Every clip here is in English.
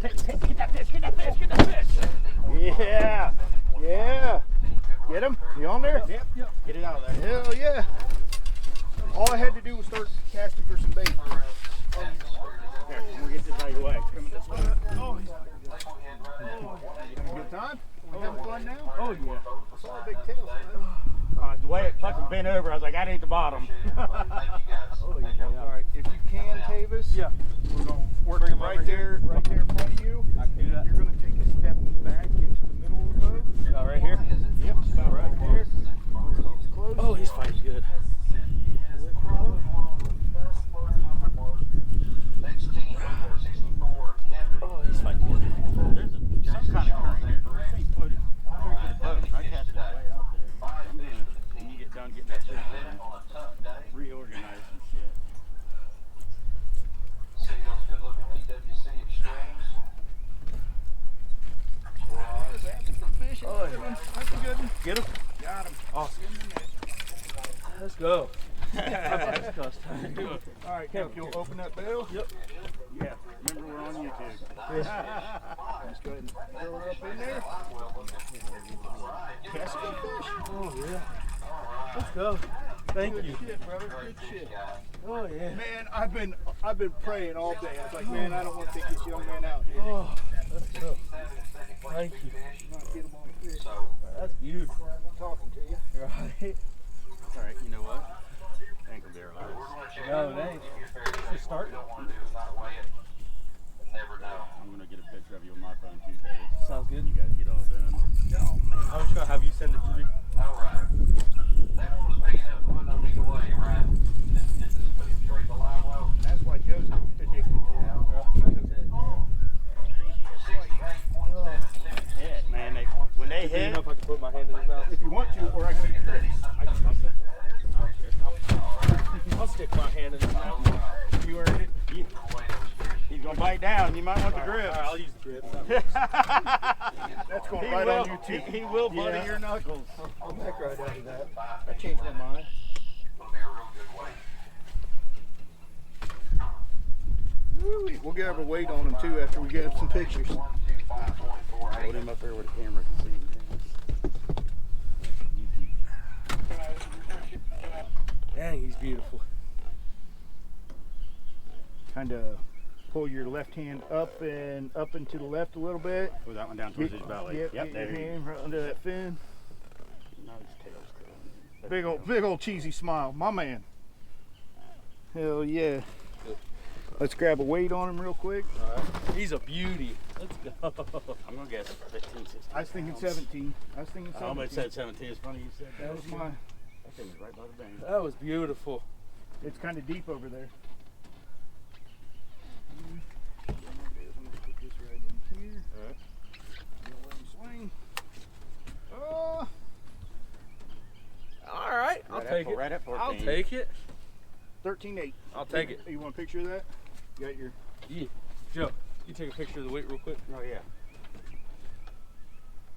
Get that fish, get that fish, get that fish. Yeah, yeah. Get him? You on there? Yep. Get it out of there. Hell yeah. All I had to do was start casting for some bait. Here, I'm gonna get this out of your way. Coming this way. Oh, he's having a good time? We having fun now? Oh yeah. I saw a big tail. The way it fucking bent over, I was like, that ain't the bottom. Oh yeah. All right, if you can, Tavis. Yeah. We're gonna work him right there in front of you. I can do that. You're gonna take a step back into the middle of the boat. About right here? Yep, about right there. Once he gets close. Oh, he's fighting good. Oh, he's fighting good. There's some kind of current here. This thing floated through the boat. I cast it way out there. When you get done getting that fish, reorganize some shit. See those good looking PWC extremes? Oh, yeah. That's a good one. Get him? Got him. Awesome. Let's go. That's cost time. Do it. All right, Kev, you'll open that bell? Yep. Yeah. Remember, we're on YouTube. Just go ahead and throw it up in there. Cast a good fish. Oh, yeah. Let's go. Thank Good you. shit, brother. Good shit. Oh, yeah. Man, I've been praying all day. I was like, man, I don't want to take this young man out here. Oh, let's go. Thank you. Not get him on the fish. That's beautiful. I'm talking to you. Right. All right, you know what? Ankle bear on it. No, it ain't. Just starting. I'm gonna get a picture of you on my phone too, Tavis. Sounds good. You guys get all done. I'm just gonna have you send it to me. That's why Joe's addicted to it. Yeah, man. When they Do you hit, know if I can put my hand in his mouth? If you want to, or I can get ready. I'll stick my hand in his mouth. You earned it. he's gonna bite down. You might want the grip. Alright, I'll use the grip. That's going He right will, on YouTube. he will butter Yeah. your knuckles. I'll back right out of that. I changed my mind. Woo-wee. We'll get our weight on him too after we get some pictures. Hold him up there where the camera can see him. Dang, he's beautiful. Kind of pull your left hand up and to the left a little bit. Pull that one down towards his belly. Yep, Yep, get there your you go. hand right under that fin. No, his tail's curling. Big old cheesy smile, my man. Hell yeah. Let's grab a weight on him real quick. Alright. He's a beauty. Let's go. I'm gonna guess 15, 16. I was thinking 17. I was thinking 17. I almost said 17. It's funny you said that. That was my. That thing was right by the bank. That was beautiful. It's kind of deep over there. Put this right in here. Alright. Let him swing. Oh, Alright, I'll take it. Right at 14. I'll take it. 13.8. I'll take it. You want a picture of that? You got your. Yeah. Joe, you take a picture of the weight real quick? Oh, yeah.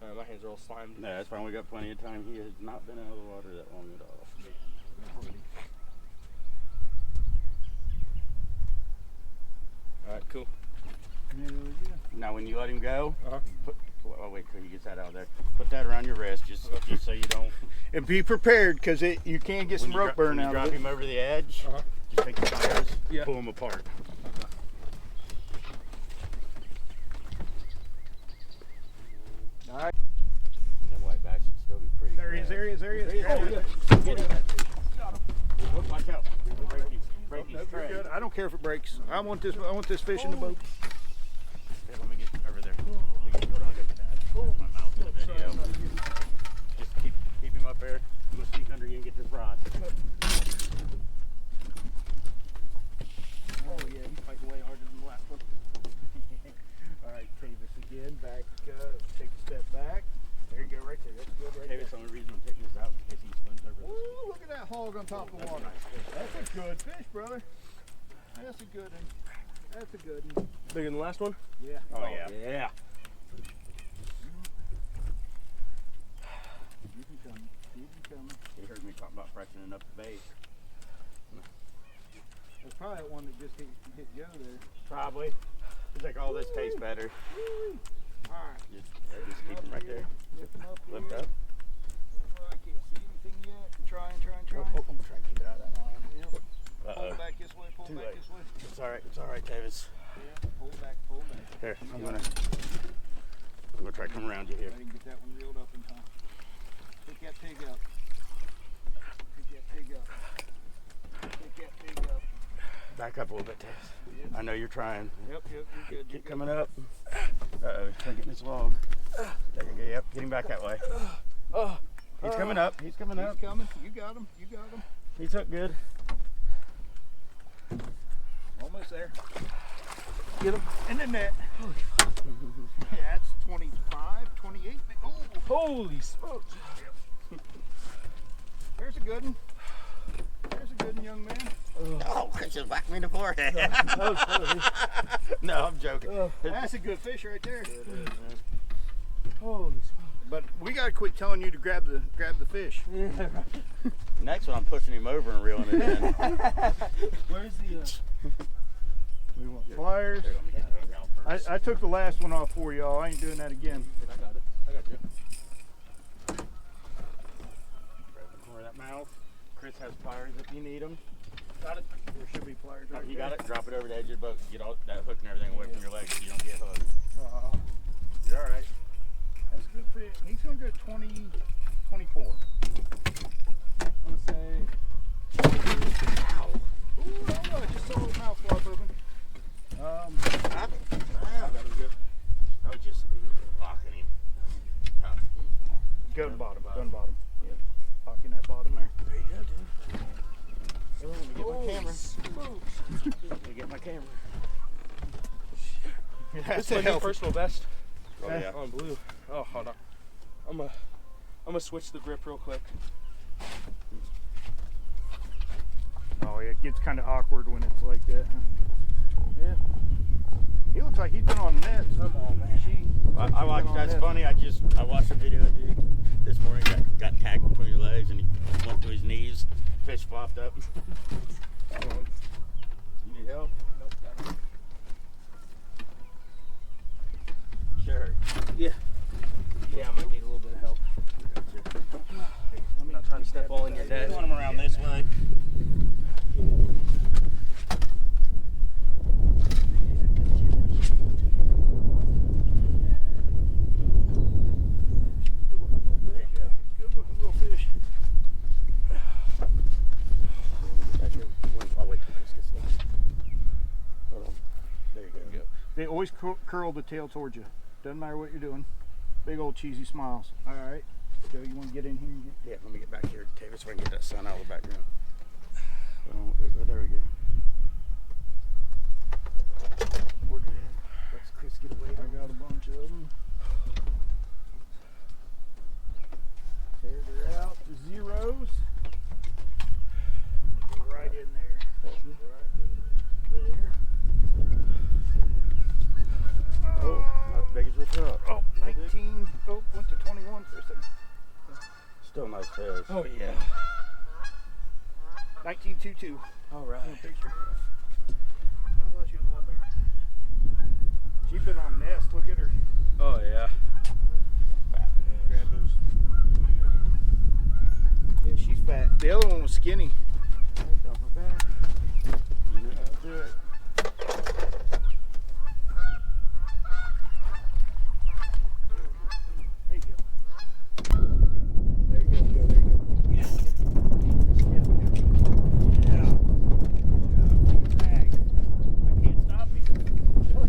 Alright, my hands are all slimed. No, that's fine. We got plenty of time. He has not been out of the water that long at all. Alright, cool. Hell yeah. Now, when you let him go, Uh-huh. oh, wait till he gets that out of there. Put that around your wrist just so you don't. And be prepared because you can get some rope burn when out you of drop it. him over the edge, Uh-huh. just take the pliers, Yeah. pull him apart. All right. And then white bass should still be pretty. There he is. There he is. There he is. Oh, yeah. Get him. Look, watch out. Break these Nope, you're trays. good. I don't care if it breaks. I want this fish in the boat. Here, let me get over there. We can put on it. My mouth in the video. Just keep him up there. I'm gonna sneak under you and get this rod. Oh yeah, he's fighting way harder than the last one. All right, Tavis again. Back. Take a step back. There you go, right there. That's good, right Hey, there. that's the only reason I'm taking this out in case he swims over this. Ooh, look at that hog on top of the water. That's a good fish, brother. That's a good one. That's a good one. Bigger than the last one? Yeah. Oh, yeah. Yeah. Keep him coming. Keep him coming. He heard me talking about freshening up the bait. That's probably that one that just hit Joe there. Probably. He's like, oh, this tastes better. Alright. Just keep him right there. Lift him up. Lift here. up. I can't see anything yet. Trying. I'm trying to keep it out of that arm. Pull back this way, pull Too back late. this way. It's all right, Tavis. Yeah, pull back. Here, I'm gonna try to come around you here. I didn't get that one reeled up in time. Pick that pig up. Back up a little bit, Tavis. I know you're trying. Yep, you're good. Keep coming up. Uh-oh, he's trying to get this log. Yep, get him back that way. He's coming up. He's coming up. He's coming. You got him. He's hooked good. Almost there. Get him in the net. Yeah, that's 25, 28. Oh, Holy smokes. there's a good one. Young man. Oh, Chris just whacked me in the forehead. No, I'm joking. That's a good fish right there. Holy smokes. But we gotta quit telling you to grab the fish. Yeah, right. Next one, I'm pushing him over and reeling it in. Where's the We want pliers. Here, let me get those out first. I took the last one off for y'all. I ain't doing that again. I got it. I got you. Grab the corner of that mouth. Chris has pliers if you need them. Got it. There should be pliers right You there. got it? Drop it over the edge of the boat. Get all that hook and everything away from your legs so you don't get hooked. You're all right. That's a good fish. He's gonna go 20, 24. I'm gonna say Ooh, I just saw his mouth flop open. I got him good. I was just locking him. Gun bottom. Yeah. Locking that bottom there. there you go, dude. Let me get my camera. Smokes. Let me get my camera. This is my new personal best Oh, yeah. on blue. Oh, hold on. I'm gonna switch the grip real quick. Oh, yeah, it gets kind of awkward when it's like that. Yeah. He looks like he's been on nets. Come on, man. I watched, that's funny, I watched a video, dude, this morning, got tagged between your legs and he went to his knees, fish flopped up. You need help? Nope, got it. Sure. Yeah, I might need a little bit of help. I'm not trying to step all in your head. You want him around this way? Good looking little fish. I'll wait till Chris gets done. Hold on. There you go. They always curl the tail towards you. Doesn't matter what you're doing. Big old cheesy smiles. All right. Joe, you want to get in here? Yeah, let me get back here, Tavis, so I can get that sun out of the background. Oh, there we go. We're good. Let's Chris get away. I got a bunch of them. Tear her out to zeros. Go right in there. Right there. Oh, not as big as we thought. Oh, 19. Oh, went to 21 for a second. Still nice fish. Oh yeah. 19.22. All right. Picture. I thought she was a little bigger. She's been on nest. Look at her. Oh yeah. Grab those. Yeah, she's fat. The other one was skinny. Dump her back. You know how to do it. There you go. There you go. There you go. Yeah. Drag. I can't stop you. Go.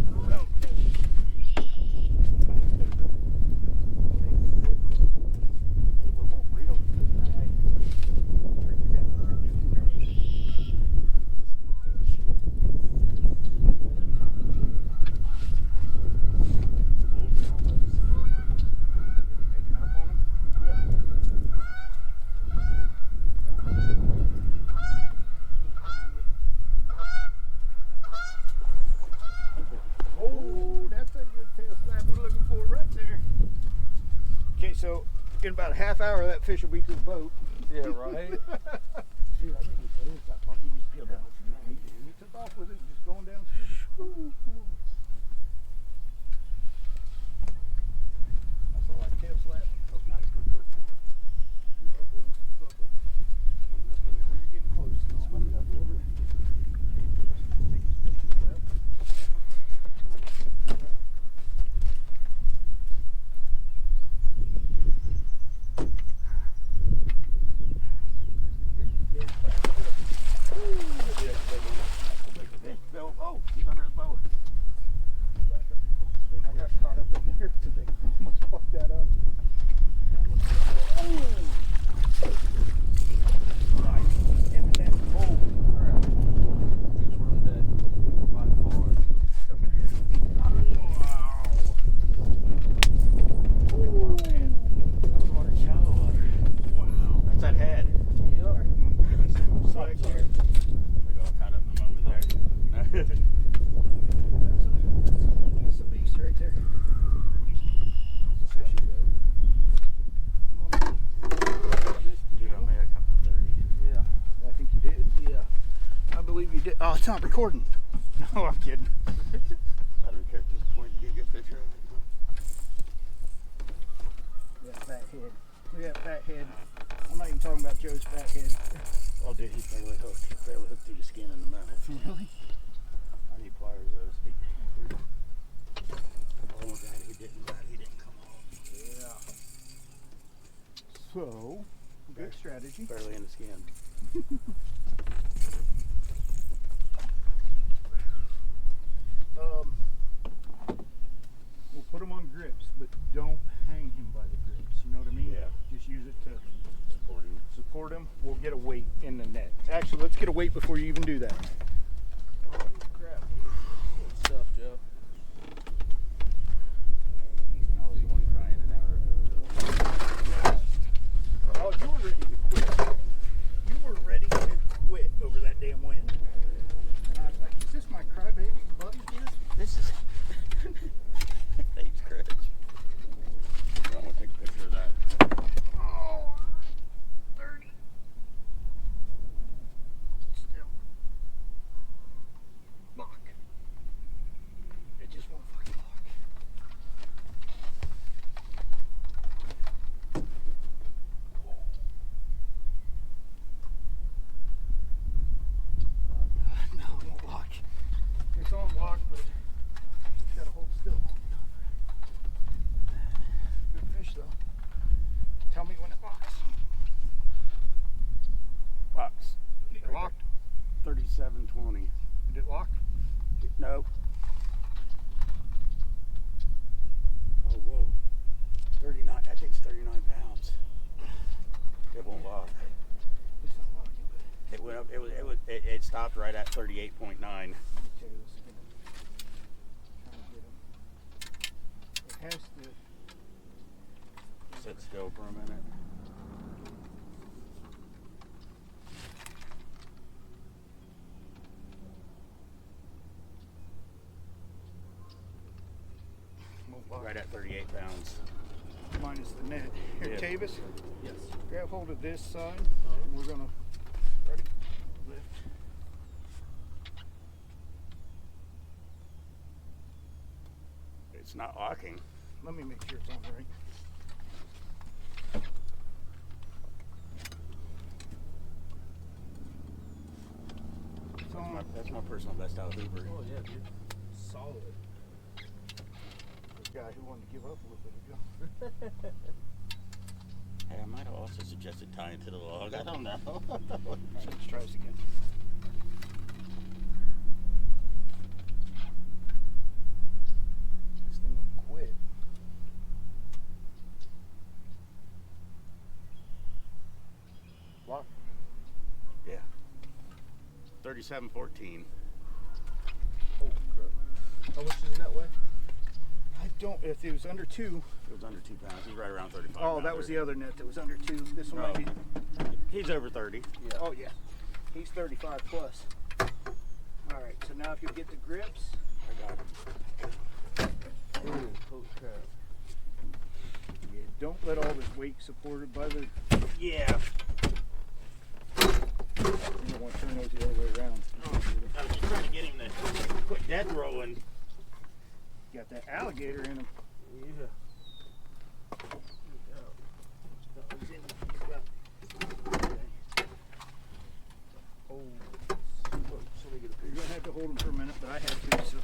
Oh, that's a good tail slap we're looking for right there. Okay, so in about a half hour that fish will be to the boat. Yeah, right. Dude, I didn't finish that part. He just peeled out. He took off with it, just going downstream. believe you did. Oh, it's not recording. No, I'm kidding. I don't care at this point. You get a good picture of it. Look at that fat head. Look at that fat head. I'm not even talking about Joe's fat head. Oh, dude, he's barely hooked. He's barely hooked through the skin in the mouth. Really? I need pliers, though. Oh, God, he didn't come off. Yeah. So, good strategy. Barely in the skin. We'll put him on grips, but don't hang him by the grips. You know what I mean? Yeah. Just use it to Support him. support him. We'll get a weight in the net. Actually, let's get a weight before you even do that. Holy crap. Good stuff, Joe. I was the one crying an hour ago. Oh, you were ready to quit. You were ready to quit over that damn wind. And I was like, is this my crybaby buddy? This is. Thanks, Chris. I want to take a picture of that. Oh, 30. Still. Lock. It just won't fucking lock. No, it won't lock. It's on lock, but it's got to hold still. Good fish, though. Tell me when it locks. Box. It locked? 3720. Did it lock? No. Oh, whoa. 39. I think it's 39 pounds. It won't lock. It's not locking, but It went up. It stopped right at 38.9. let me tell you this again. Trying to get him. It has to. Sit still for a minute. Won't lock. Right at 38 pounds. Minus the net. Here, Yeah. Tavis, Yes. grab hold of this side. And we're gonna ready lift. It's not locking. Let me make sure it's on right. It's on. That's my personal best out of Hoover. Oh, yeah, dude. Solid. The guy who wanted to give up a little bit ago. Hey, I might have also suggested tying it to the log. I don't know. Let's try this again. This thing will quit. Lock. Yeah. 37.14. Holy crap. How much does that weigh? I don't. If it was under 2. It was under 2 pounds. He's right around 35. Oh, that was the other net that was under 2. This one No. might be. He's over 30. Yeah. Oh yeah, he's 35 plus. All right. So now if you get the grips. I got him. Holy crap. Yeah, don't let all this weight supported by the. Yeah. You don't want to turn those the other way around. I was just trying to get him to quit death rolling. You got that alligator in him. Yeah. Oh, you're gonna have to hold him for a minute, but I had to. So.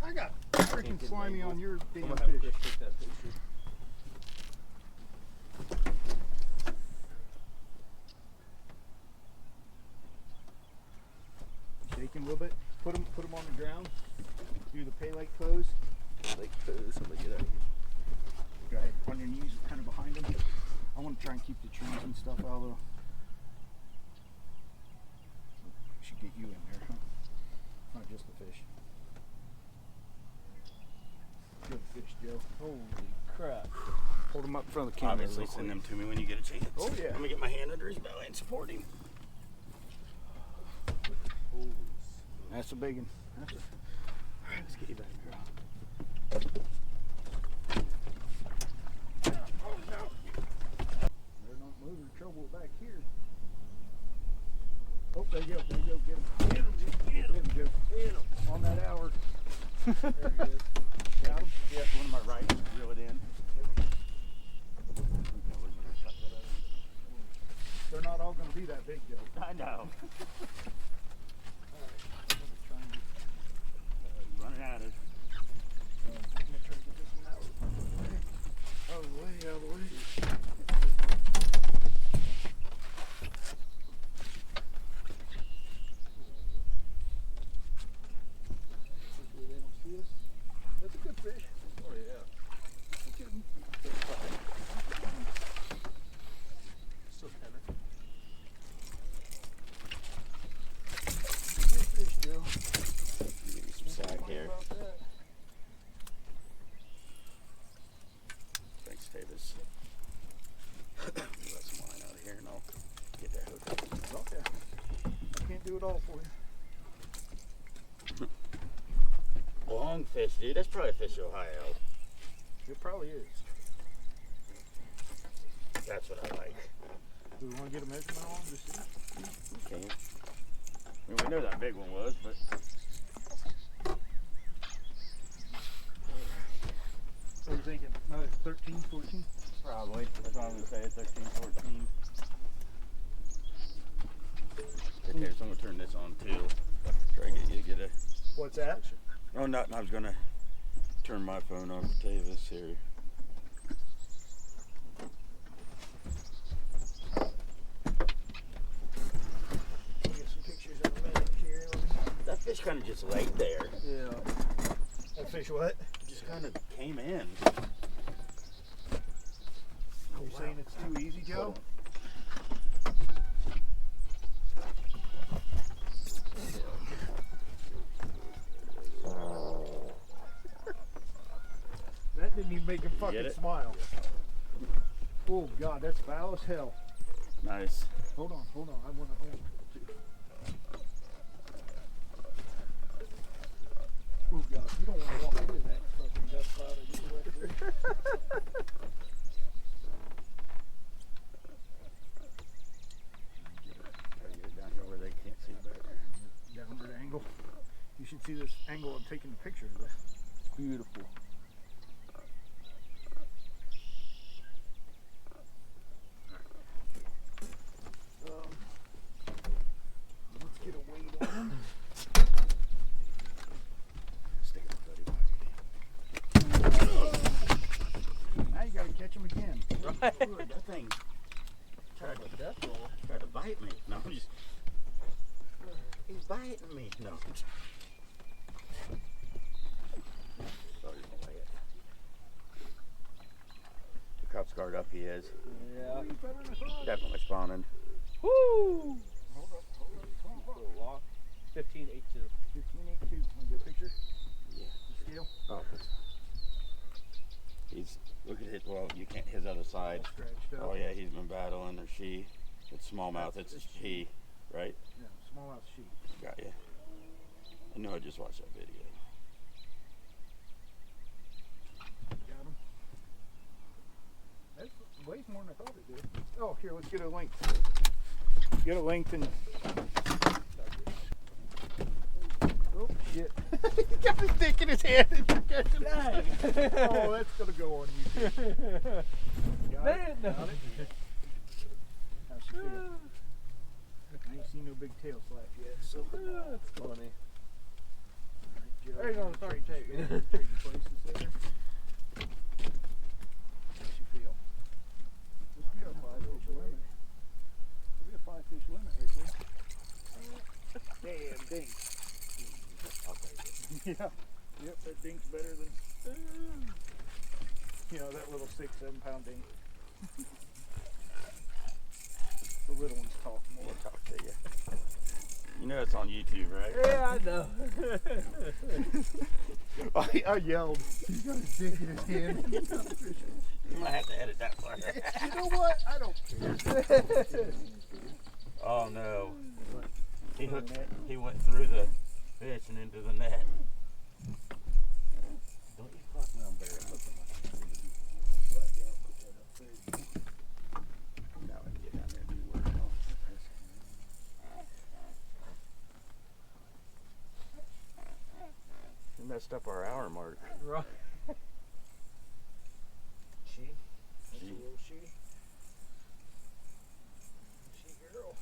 I got freaking slimy on your I'm damn gonna have fish. Chris take that picture. Shake him a little bit. Put him on the ground. Do the pay like pose. Like, somebody get out of here. Go ahead, on your knees, kind of behind him. I want to try and keep the trees and stuff out of the. Should get you in there, huh? Not just the fish. Good fish, Joe. Holy crap. Hold him up in front of the camera. Obviously, real send quick. them to me when you get a chance. Oh, yeah. Let me get my hand under his belly and support him. Holy That's a big one. That's a. All right, let's get you back, girl. Oh no! Better not move. There you go, there you go. Get him, get him, Joe. Get him. On that hour. There he is. Got him? Yeah, one of my right, reel it in. They're not all going to be that big, Joe. I know. Alright, I'm going to try and Running at it. I'm going to try and get this one out of the way. Out of the way. Hopefully they don't see us. That's a good fish. Oh yeah. Look at him. Still tenor. Good fish, Joe. Give me some sack here. About that. Thanks, Tavis. Let some line out of here and I'll get that hook. Okay. I can't do it all for you. Long fish, dude. That's probably a fish Ohio. It probably is. That's what I like. Do we want to get a measurement on to see? Okay. I mean, we know that big one was, but What are you thinking? 13, 14? probably. That's what I'm going to say. 13, 14. Okay, so I'm going to turn this on too. Try to get you to get a. What's that? Oh, no, I was going to turn my phone on for Tavis here. We'll get some pictures in a minute here. That fish kind of just laid there. Yeah. That fish what? Just kind of came in. You're saying it's too easy, Joe? That didn't even make him Get fucking it? smile. Oh God, that's foul as hell. Nice. Hold on, I want to hold it too. Oh God, you don't want to walk into that fucking dust cloud or you wet through. Try to get it down here where they can't see better. Downward angle. You should see this angle of taking the picture of this. Beautiful. Let's get a weight on him. Stick it in the Now you gotta catch him again. buddy pocket. That thing tried to bite me. No, he's biting me. No. Sorry, don't lay it. The cup's guard up, he is. Yeah. Definitely spawning. Woo! Hold up. Little lock. 15.82. 15.82. Want to get a picture? Yeah. Scale? Oh, he's, look at it, well, you can't, his other side. Scratched up. Oh yeah, he's been battling, or she. It's smallmouth, it's he, right? Yeah, smallmouth sheep. Got ya. I know I just watched that video. Got him. That weighs more than I thought it did. Oh, here, let's get a length. Get a length and. Oh, shit. He got his dick in his hand and you're catching it. Oh, that's going to go on YouTube. Got it? Got it? How's she feel? I ain't seen no big tail slap yet, so. That's funny. Alright, Joe. There you go, sorry, take me. Trade your places there. How's she feel? This will be our 5-fish limit. It'll be a 5-fish limit right there. Damn, dink. I'll take it. Yeah. Yep, that dink's better than, you know, that little 6-7 pound dink. The little ones talk more. We'll talk to you. You know it's on YouTube, right? Yeah, I know. I yelled. He's got his dick in his hand. You might have to edit that part. You know what? I don't care. Oh no. He went through the fish and into the net. Don't you fuck me on bear. Look at my. Now I can get down there and do work. messed up our hour mark. Right. She. That's She. a little she. She girl.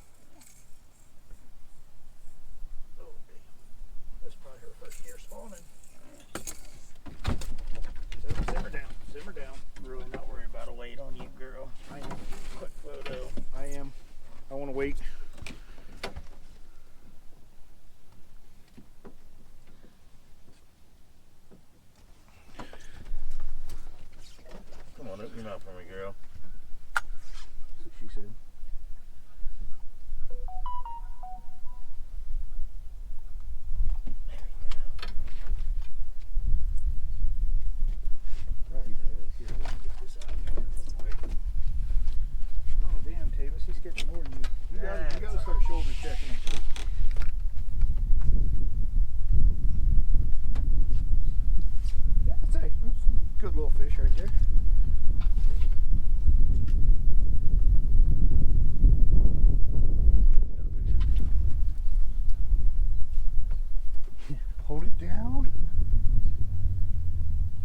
Oh damn. That's probably her first year spawning. Simmer down. Simmer down. I'm really not worried about a weight on you, girl. I am. Quick photo. I am. I want to wait. Come on, open your mouth for me, girl. That's what she said. Oh damn, Tavis, he's getting more than you. You gotta start shoulder checking him. Yeah, that's a good little fish right there. Hold it down.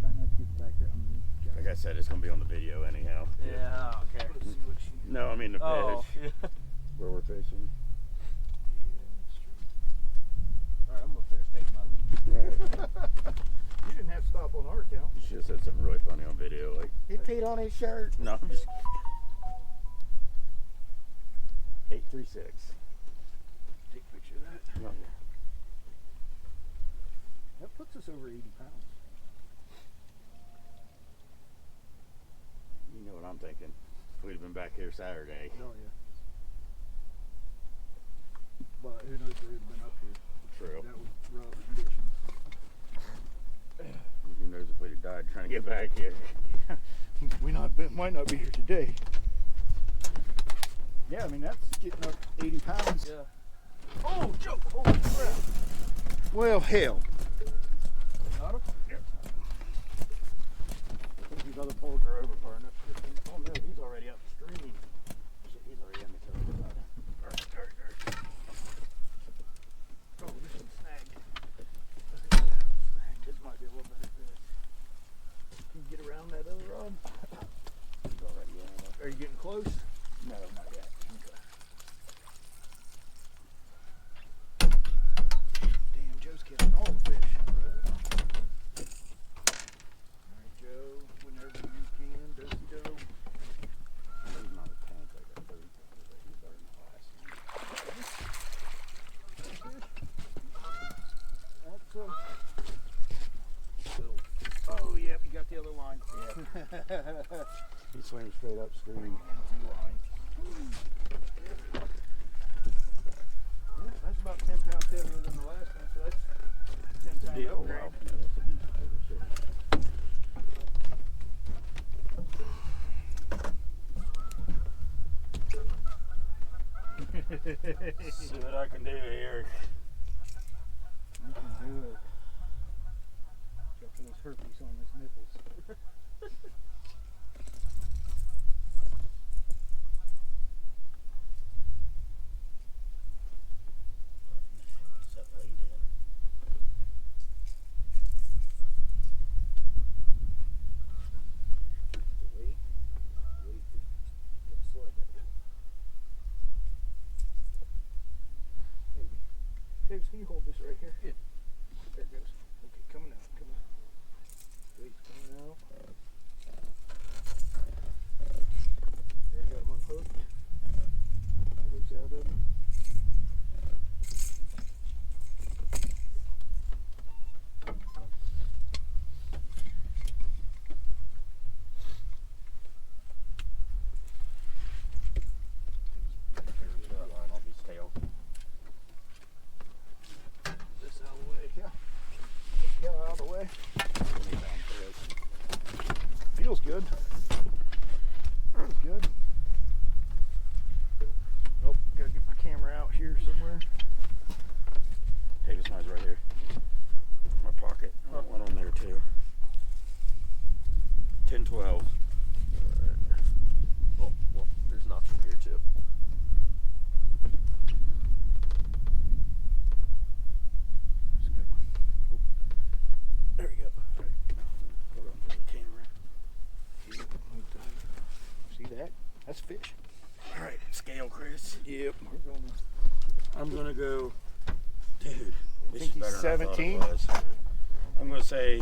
Try not to get the background. Like I said, it's gonna be on the video anyhow. Yeah, I don't care. Let's see what she. No, I mean the fish Oh, yeah. where we're fishing. Alright, I'm gonna finish taking my lead. You didn't have to stop on our account. You should have said something really funny on video, like he peed on his shirt. No, I'm just 836. Take a picture of that. No. That puts us over 80 pounds. You know what I'm thinking. If we'd have been back here Saturday. Oh yeah. But who knows where we'd been up here. True. That was rough conditions. Who knows if we'd have died trying to get back here. Might not be here today. Yeah, I mean that's getting up 80 pounds. Yeah. Oh, Joe! Holy crap! Well, hell. Got him? These other poles are over far enough. Oh no, he's already upstream. Shit, he's already in the cover. Oh, this one's snagged. Snagged. This might be a little better fish. Can you get around that other rod? He's already in it. Are you getting close? No, not yet. Damn, Joe's catching all the fish. Alright, Joe, whenever you can, Dusty Joe. He's not a tank like a 30 pounder, but he's better than the last one. That's oh, yep, you got the other line. He swims straight upstream. Yeah, that's about 10 pounds heavier than the last one, so that's 10 pounds Oh, upgrade. wow. Yeah, that's a decent fish. See what I can do here. You can do it. Got those herpes on his nipples. Set weight in. The weight is slide that down. Maybe. Tavis, can you hold this right here? Yeah. There it goes. Okay, coming out, coming out. Weight's coming out. There, got him unhooked. Loose out of him. Line off his tail. This out of the way, yeah. Get out of the way. Feels good. Feels good. Oh, gotta get my camera out here somewhere. Tavis mine's right here. My pocket. One on there too. 10-12. Oh, well, there's nothing here too. That's a good one. Yep. We're going I'm gonna go. Dude, this think is he's better than I thought it 17. was. I'm gonna say.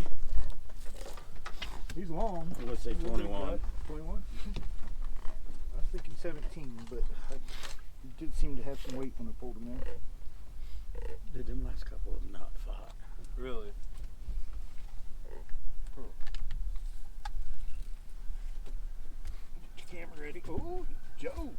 He's long. I'm gonna say 21. 21? I was thinking 17, but he did seem to have some weight when I pulled him in. Dude, them last couple have not fought. Really? Get your camera ready. Oh, Joe.